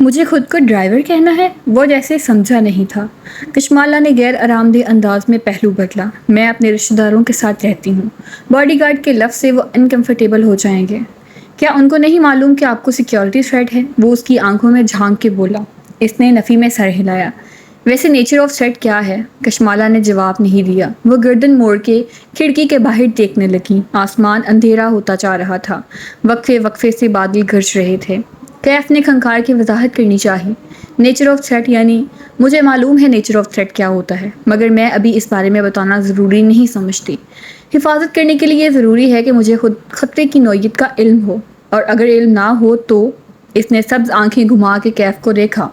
مجھے خود کو ڈرائیور کہنا ہے؟ وہ جیسے سمجھا نہیں تھا۔ کشمالہ نے غیر آرام دہ انداز میں پہلو بدلا۔ میں اپنے رشتہ داروں کے ساتھ رہتی ہوں۔ باڈی گارڈ کے لفظ سے وہ انکمفرٹیبل ہو جائیں گے۔ کیا ان کو نہیں معلوم کہ آپ کو سیکیورٹی تھریٹ ہے؟ وہ اس کی آنکھوں میں جھانک کے بولا۔ اس نے نفی میں سر ہلایا۔ ویسے نیچر آف تھریٹ کیا ہے؟ کشمالہ نے جواب نہیں دیا۔ وہ گردن موڑ کے کھڑکی کے باہر دیکھنے لگی۔ آسمان اندھیرا ہوتا جا رہا تھا۔ وقفے وقفے سے بادل گرج رہے تھے۔ کیف نے کھنکار کی وضاحت کرنی چاہی۔ نیچر آف تھریٹ یعنی مجھے معلوم ہے نیچر آف تھریٹ کیا ہوتا ہے، مگر میں ابھی اس بارے میں بتانا ضروری نہیں سمجھتی۔ حفاظت کرنے کے لیے یہ ضروری ہے کہ مجھے خود خطرے کی نوعیت کا علم ہو، اور اگر علم نہ ہو تو۔ اس نے سبز آنکھیں گھما کے کیف کو دیکھا۔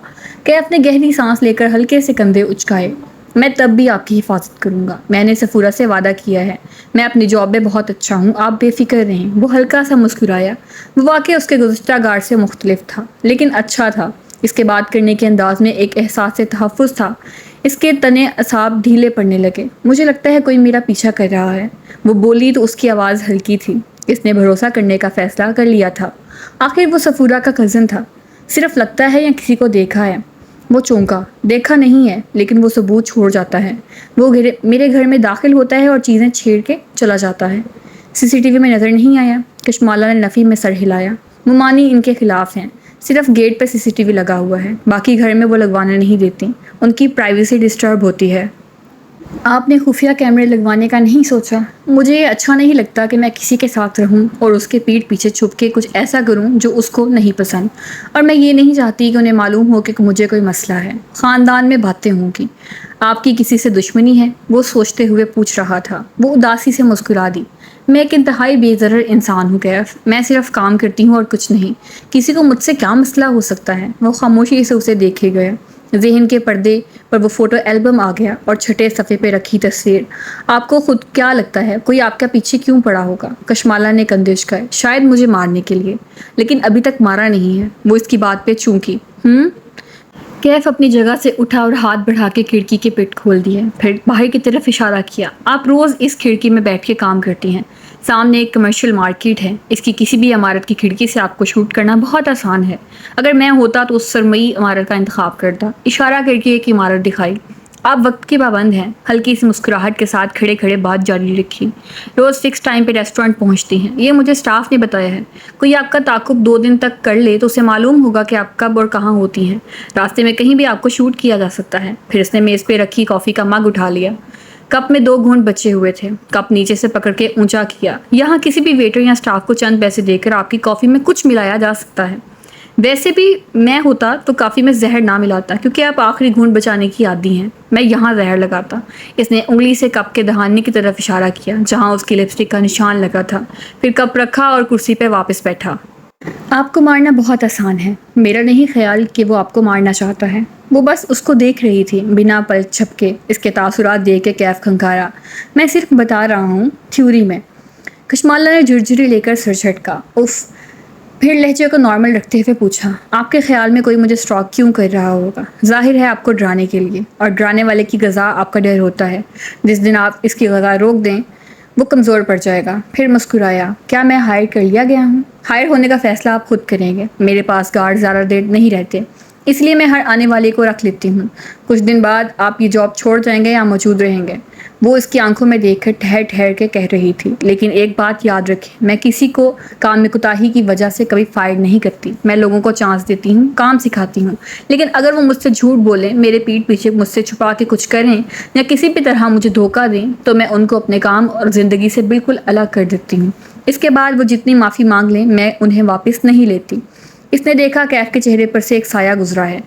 کیف نے گہری سانس لے کر ہلکے سے کندھے اچکائے۔ میں تب بھی آپ کی حفاظت کروں گا۔ میں نے سفورہ سے وعدہ کیا ہے۔ میں اپنی جاب میں بہت اچھا ہوں، آپ بے فکر رہیں۔ وہ ہلکا سا مسکرایا۔ وہ واقعہ اس کے گزشتہ گارڈ سے مختلف تھا، لیکن اچھا تھا۔ اس کے بات کرنے کے انداز میں ایک احساس تحفظ تھا۔ اس کے تنے اعصاب ڈھیلے پڑنے لگے۔ مجھے لگتا ہے کوئی میرا پیچھا کر رہا ہے۔ وہ بولی تو اس کی آواز ہلکی تھی۔ اس نے بھروسہ کرنے کا فیصلہ کر لیا تھا۔ آخر وہ سفورہ کا کزن تھا۔ صرف لگتا ہے یا کسی کو دیکھا ہے؟ وہ چونکا۔ دیکھا نہیں ہے، لیکن وہ ثبوت چھوڑ جاتا ہے۔ وہ میرے گھر میں داخل ہوتا ہے اور چیزیں چھیڑ کے چلا جاتا ہے۔ سی ٹی وی میں نظر نہیں آیا؟ کشمالہ نے نفی میں سر ہلایا۔ ممانی ان کے خلاف ہیں۔ صرف گیٹ پہ سی ٹی وی لگا ہوا ہے، باقی گھر میں وہ لگوانے نہیں دیتی۔ ان کی پرائیویسی ڈسٹرب ہوتی ہے۔ آپ نے خفیہ کیمرے لگوانے کا نہیں سوچا؟ مجھے یہ اچھا نہیں لگتا کہ میں کسی کے ساتھ رہوں اور اس کے پیٹھ پیچھے چھپ کے کچھ ایسا کروں جو اس کو نہیں پسند، اور میں یہ نہیں چاہتی کہ انہیں معلوم ہو کہ مجھے کوئی مسئلہ ہے۔ خاندان میں باتیں ہوں گی۔ آپ کی کسی سے دشمنی ہے؟ وہ سوچتے ہوئے پوچھ رہا تھا۔ وہ اداسی سے مسکرا دی۔ میں ایک انتہائی بے ضرر انسان ہوں کیف۔ میں صرف کام کرتی ہوں اور کچھ نہیں۔ کسی کو مجھ سے کیا مسئلہ ہو سکتا ہے؟ وہ خاموشی سے اسے دیکھے گئے۔ ذہن کے پردے پر وہ فوٹو البم آ گیا اور چھٹے صفحے پہ رکھی تصویر۔ آپ کو خود کیا لگتا ہے کوئی آپ کا پیچھے کیوں پڑا ہوگا؟ کشمالہ نے کندھے اچکائے۔ شاید مجھے مارنے کے لیے، لیکن ابھی تک مارا نہیں ہے۔ وہ اس کی بات پہ چونکی۔ کیف اپنی جگہ سے اٹھا اور ہاتھ بڑھا کے کھڑکی کے پٹ کھول دیے، پھر باہر کی طرف اشارہ کیا۔ آپ روز اس کھڑکی میں بیٹھ کے کام کرتی ہیں۔ سامنے ایک کمرشل مارکیٹ ہے۔ اس کی کسی بھی عمارت کی کھڑکی سے آپ کو شوٹ کرنا بہت آسان ہے۔ اگر میں ہوتا تو اس سرمئی عمارت کا انتخاب کرتا۔ اشارہ کر کے ایک عمارت دکھائی۔ آپ وقت کی پابند ہیں۔ ہلکی سی مسکراہٹ کے ساتھ کھڑے کھڑے بات جاری رکھی۔ روز فکس ٹائم پہ ریسٹورینٹ پہنچتی ہیں۔ یہ مجھے سٹاف نے بتایا ہے۔ کوئی آپ کا تعاقب 2 دن تک کر لے تو اسے معلوم ہوگا کہ آپ کب اور کہاں ہوتی ہیں۔ راستے میں کہیں بھی آپ کو شوٹ کیا جا سکتا ہے۔ پھر اس نے میز پہ رکھی کافی کا مگ اٹھا لیا۔ کپ میں 2 گھونٹ بچے ہوئے تھے۔ کپ نیچے سے پکڑ کے اونچا کیا۔ یہاں کسی بھی ویٹر یا سٹاف کو چند پیسے دے کر آپ کی کافی میں کچھ ملایا جا سکتا ہے۔ ویسے بھی میں ہوتا تو کافی میں زہر نہ ملاتا، کیونکہ آپ آخری گھونٹ بچانے کی عادی ہیں۔ میں یہاں زہر لگاتا۔ اس نے انگلی سے کپ کے دہانے کی طرف اشارہ کیا جہاں اس کی لپسٹک کا نشان لگا تھا، پھر کپ رکھا اور کرسی پہ واپس بیٹھا۔ آپ کو مارنا بہت آسان ہے۔ میرا نہیں خیال کہ وہ آپ کو مارنا چاہتا ہے۔ وہ بس اس کو دیکھ رہی تھی، بنا پلک جھپکے۔ اس کے تاثرات دیکھ کے کیف کھنکارا۔ میں صرف بتا رہا ہوں، تھیوری میں۔ کشمالہ نے جھرجھری لے کر سر جھٹکا۔ اف۔ پھر لہجے کو نارمل رکھتے ہوئے پوچھا۔ آپ کے خیال میں کوئی مجھے اسٹاک کیوں کر رہا ہوگا؟ ظاہر ہے آپ کو ڈرانے کے لیے، اور ڈرانے والے کی غذا آپ کا ڈر ہوتا ہے۔ جس دن آپ اس کی غذا روک دیں وہ کمزور پڑ جائے گا۔ پھر مسکرایا۔ کیا میں ہائر کر لیا گیا ہوں؟ ہائر ہونے کا فیصلہ آپ خود کریں گے۔ میرے پاس گارڈ زیادہ دیر نہیں رہتے، اس لیے میں ہر آنے والے کو رکھ لیتی ہوں۔ کچھ دن بعد آپ یہ جاب چھوڑ جائیں گے یا موجود رہیں گے؟ وہ اس کی آنکھوں میں دیکھ کر ٹھہر ٹھہر کے کہہ رہی تھی۔ لیکن ایک بات یاد رکھیں، میں کسی کو کام میں کوتاہی کی وجہ سے کبھی فائر نہیں کرتی۔ میں لوگوں کو چانس دیتی ہوں، کام سکھاتی ہوں، لیکن اگر وہ مجھ سے جھوٹ بولیں، میرے پیٹھ پیچھے مجھ سے چھپا کے کچھ کریں یا کسی بھی طرح مجھے دھوکہ دیں تو میں ان کو اپنے کام اور زندگی سے بالکل الگ کر دیتی ہوں۔ اس کے بعد وہ جتنی معافی مانگ لیں میں انہیں واپس نہیں لیتی۔ اس نے دیکھا کیف کے چہرے پر سے ایک سایہ گزرا ہے،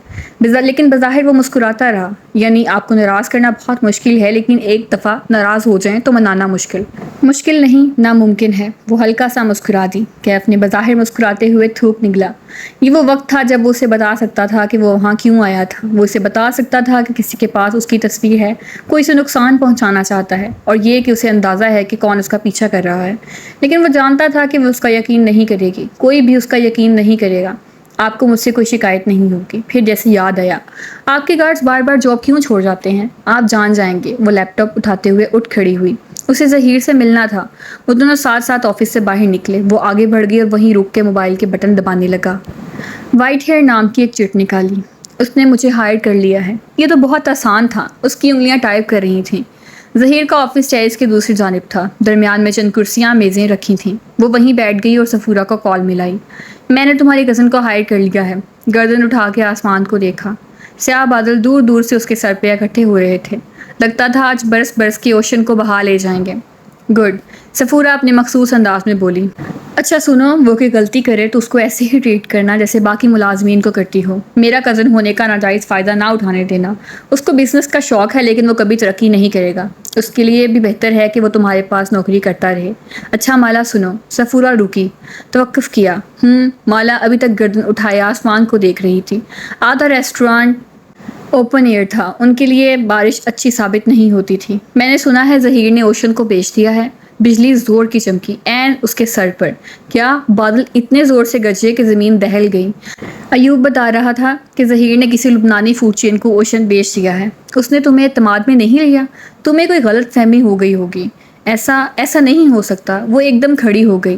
لیکن بظاہر وہ مسکراتا رہا۔ یعنی آپ کو ناراض کرنا بہت مشکل ہے، لیکن ایک دفعہ ناراض ہو جائیں تو منانا مشکل نہیں، ناممکن ہے۔ وہ ہلکا سا مسکرا دی۔ کیف نے بظاہر مسکراتے ہوئے تھوک نگلا۔ یہ وہ وقت تھا جب وہ اسے بتا سکتا تھا کہ وہ وہاں کیوں آیا تھا۔ وہ اسے بتا سکتا تھا کہ کسی کے پاس اس کی تصویر ہے، کوئی اسے نقصان پہنچانا چاہتا ہے، اور یہ کہ اسے اندازہ ہے کہ کون اس کا پیچھا کر رہا ہے۔ لیکن وہ جانتا تھا کہ وہ اس کا یقین نہیں کرے گی، کوئی بھی اس کا یقین نہیں کرے گا۔ آپ کو مجھ سے کوئی شکایت نہیں ہوگی۔ پھر جیسے یاد آیا، آپ کے گارڈز بار بار جاب کیوں چھوڑ جاتے ہیں؟ آپ جان جائیں گے۔ وہ لیپ ٹاپ اٹھاتے ہوئے اٹھ کھڑی ہوئی۔ اسے ظہیر سے ملنا تھا۔ وہ دونوں ساتھ ساتھ آفس سے باہر نکلے۔ وہ آگے بڑھ گئی اور وہیں رک کے موبائل کے بٹن دبانے لگا۔ وائٹ ہیئر نام کی ایک چٹ نکالی۔ اس نے مجھے ہائر کر لیا ہے۔ یہ تو بہت آسان تھا۔ اس کی انگلیاں ٹائپ کر رہی تھیں۔ ظہیر کا آفس ٹیرس کی دوسری جانب تھا۔ درمیان میں چند کرسیاں میزیں رکھی تھیں۔ وہ وہیں بیٹھ گئی اور صفورہ کو کال ملائی۔ میں نے تمہاری کزن کو ہائر کر لیا ہے۔ گردن اٹھا کے آسمان کو دیکھا۔ سیاہ بادل دور دور سے اس کے سر پہ اکٹھے ہو رہے تھے۔ لگتا تھا آج برس برس کے اوشن کو بہا لے جائیں گے۔ گڈ، صفورہ اپنے مخصوص انداز میں بولی۔ اچھا سنو، وہ کوئی غلطی کرے تو اس کو ایسے ہی ٹریٹ کرنا جیسے باقی ملازمین کو کرتی ہو۔ میرا کزن ہونے کا ناجائز فائدہ نہ اٹھانے دینا۔ اس کو بزنس کا شوق ہے لیکن وہ کبھی ترقی نہیں کرے گا۔ اس کے لیے بھی بہتر ہے کہ وہ تمہارے پاس نوکری کرتا رہے۔ اچھا مالا سنو۔ صفورہ رکی، توقف کیا۔ مالا ابھی تک گردن اٹھائے آسمان کو دیکھ رہی تھی۔ آدھا ریسٹورانٹ اوپن ایئر تھا، ان کے لیے بارش اچھی ثابت نہیں ہوتی تھی۔ میں نے سنا ہے ظہیر نے اوشن کو بیچ دیا ہے۔ بجلی زور کی چمکی عین اس کے سر پر۔ کیا؟ بادل اتنے زور سے گرجے کہ زمین دہل گئی۔ ایوب بتا رہا تھا کہ ظہیر نے کسی لبنانی فوڈ چین کو اوشن بیچ دیا ہے۔ اس نے تمہیں اعتماد میں نہیں لیا؟ تمہیں کوئی غلط فہمی ہو گئی ہوگی۔ ایسا نہیں ہو سکتا۔ وہ ایک دم کھڑی ہو گئی۔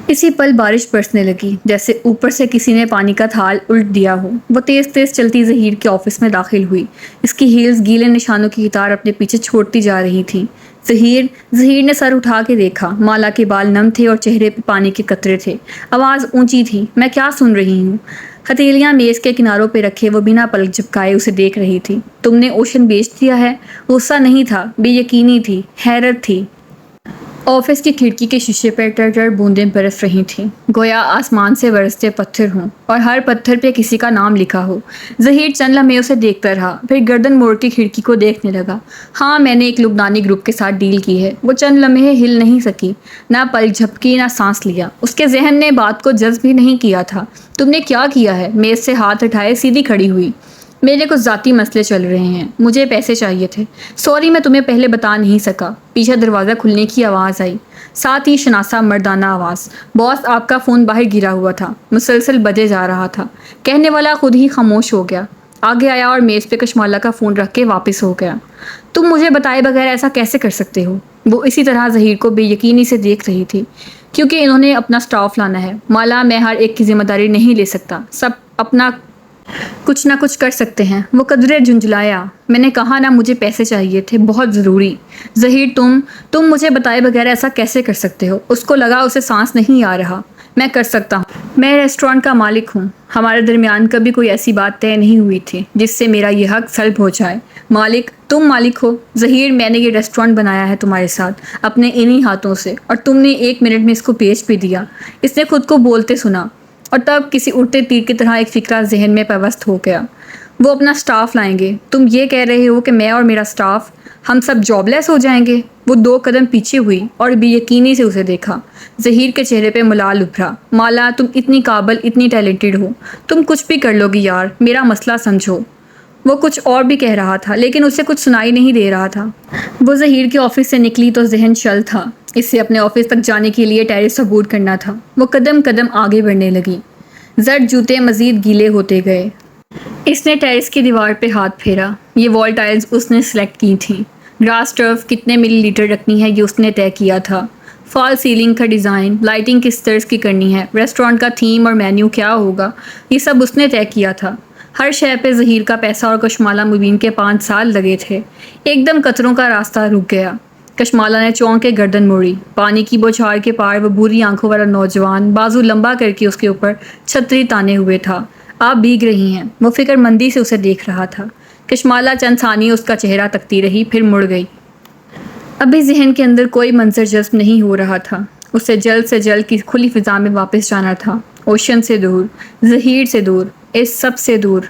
اسی پل بارش برسنے لگی، جیسے اوپر سے کسی نے پانی کا تھال الٹ دیا ہو۔ وہ تیز تیز چلتی ظہیر کے آفس میں داخل ہوئی۔ اس کی ہیلز گیلے نشانوں کی قطار اپنے پیچھے چھوڑتی جا رہی تھی۔ ظہیر نے سر اٹھا کے دیکھا۔ مالا کے بال نم تھے اور چہرے پہ پانی کے قطرے تھے۔ آواز اونچی تھی۔ میں کیا سن رہی ہوں؟ ہتھیلیاں میز کے کناروں پہ رکھے وہ بنا پلک جھپکائے اسے دیکھ رہی تھی۔ تم نے اوشن بیچ دیا ہے؟ غصہ نہیں تھا، بے یقینی تھی، حیرت تھی۔ آفس کی کھڑکی کے شیشے پر ٹر ٹر بوندیں برس رہی تھیں، گویا آسمان سے برستے پتھر ہوں اور ہر پتھر پہ کسی کا نام لکھا ہو۔ ظہیر چند لمحے اسے دیکھتا رہا، پھر گردن موڑ کے کھڑکی کو دیکھنے لگا۔ ہاں، میں نے ایک لبنانی گروپ کے ساتھ ڈیل کی ہے۔ وہ چند لمحے ہل نہیں سکی، نہ پلک جھپکی نہ سانس لیا۔ اس کے ذہن نے بات کو جذب بھی نہیں کیا تھا۔ تم نے کیا کیا ہے؟ میز سے ہاتھ اٹھائے سیدھی کھڑی ہوئی۔ میرے کچھ ذاتی مسئلے چل رہے ہیں، مجھے پیسے چاہیے تھے۔ سوری، میں تمہیں پہلے بتا نہیں سکا۔ پیچھے دروازہ کھلنے کی آواز آئی، ساتھ ہی شناسا مردانہ آواز۔ باس، آپ کا فون باہر گرا ہوا تھا، مسلسل بجے جا رہا تھا۔ کہنے والا خود ہی خاموش ہو گیا، آگے آیا اور میز پہ کشمالہ کا فون رکھ کے واپس ہو گیا۔ تم مجھے بتائے بغیر ایسا کیسے کر سکتے ہو؟ وہ اسی طرح ظہیر کو بے یقینی سے دیکھ رہی تھی۔ کیونکہ انہوں نے اپنا سٹاف لانا ہے مالا، میں ہر ایک کی ذمہ داری نہیں لے سکتا، سب اپنا کچھ نہ کچھ کر سکتے ہیں۔ وہ قدرے جھنجھلایا۔ میں نے کہا نا، مجھے پیسے چاہیے تھے، بہت ضروری۔ ظہیر، تم مجھے بتائے بغیر ایسا کیسے کر سکتے ہو؟ اس کو لگا اسے سانس نہیں آ رہا۔ میں کر سکتا ہوں، میں ریسٹورانٹ کا مالک ہوں۔ ہمارے درمیان کبھی کوئی ایسی بات طے نہیں ہوئی تھی جس سے میرا یہ حق سلب ہو جائے۔ مالک؟ تم مالک ہو؟ ظہیر، میں نے یہ ریسٹورانٹ بنایا ہے تمہارے ساتھ اپنے انہی ہاتھوں سے، اور تم نے 1 منٹ میں اس کو بیچ بھی دیا۔ اس نے خود کو بولتے سنا، اور تب کسی اڑتے تیر کی طرح ایک فکرہ ذہن میں پیوست ہو گیا۔ وہ اپنا سٹاف لائیں گے؟ تم یہ کہہ رہے ہو کہ میں اور میرا سٹاف، ہم سب جاب لیس ہو جائیں گے؟ وہ 2 قدم پیچھے ہوئی اور بے یقینی سے اسے دیکھا۔ ظہیر کے چہرے پہ ملال ابھرا۔ مالا، تم اتنی قابل، اتنی ٹیلنٹڈ ہو، تم کچھ بھی کر لو گی یار، میرا مسئلہ سمجھو۔ وہ کچھ اور بھی کہہ رہا تھا لیکن اسے کچھ سنائی نہیں دے رہا تھا۔ وہ ظہیر کے آفس سے نکلی تو ذہن شل تھا۔ اسے اپنے آفس تک جانے کے لیے ٹیرس عبور کرنا تھا۔ وہ قدم قدم آگے بڑھنے لگی۔ زرد جوتے مزید گیلے ہوتے گئے۔ اس نے ٹیرس کی دیوار پہ ہاتھ پھیرا۔ یہ وال ٹائلز اس نے سلیکٹ کی تھیں۔ گراس ٹرف کتنے ملی لیٹر رکھنی ہے یہ اس نے طے کیا تھا۔ فال سیلنگ کا ڈیزائن، لائٹنگ کس طرز کی کرنی ہے، ریسٹورانٹ کا تھیم اور مینیو کیا ہوگا، یہ سب اس نے طے کیا تھا۔ ہر شے پہ ظہیر کا پیسہ اور کشمالہ مبین کے 5 سال لگے تھے۔ ایک دم قطروں کا راستہ رک گیا۔ کشمالہ نے چونک کے گردن موڑی۔ پانی کی بوچھار کے پار وہ بھوری آنکھوں والا نوجوان بازو لمبا کر کے اس کے اوپر چھتری تانے ہوئے تھا۔ آپ بھیگ رہی ہیں۔ وہ فکر مندی سے اسے دیکھ رہا تھا۔ کشمالہ چند ثانیے اس کا چہرہ تکتی رہی، پھر مڑ گئی۔ ابھی ذہن کے اندر کوئی منظر جذب نہیں ہو رہا تھا۔ اسے جلد سے جلد کی کھلی فضا میں واپس جانا تھا، اوشن سے دور، ظہیر سے دور، اس سب سے دور۔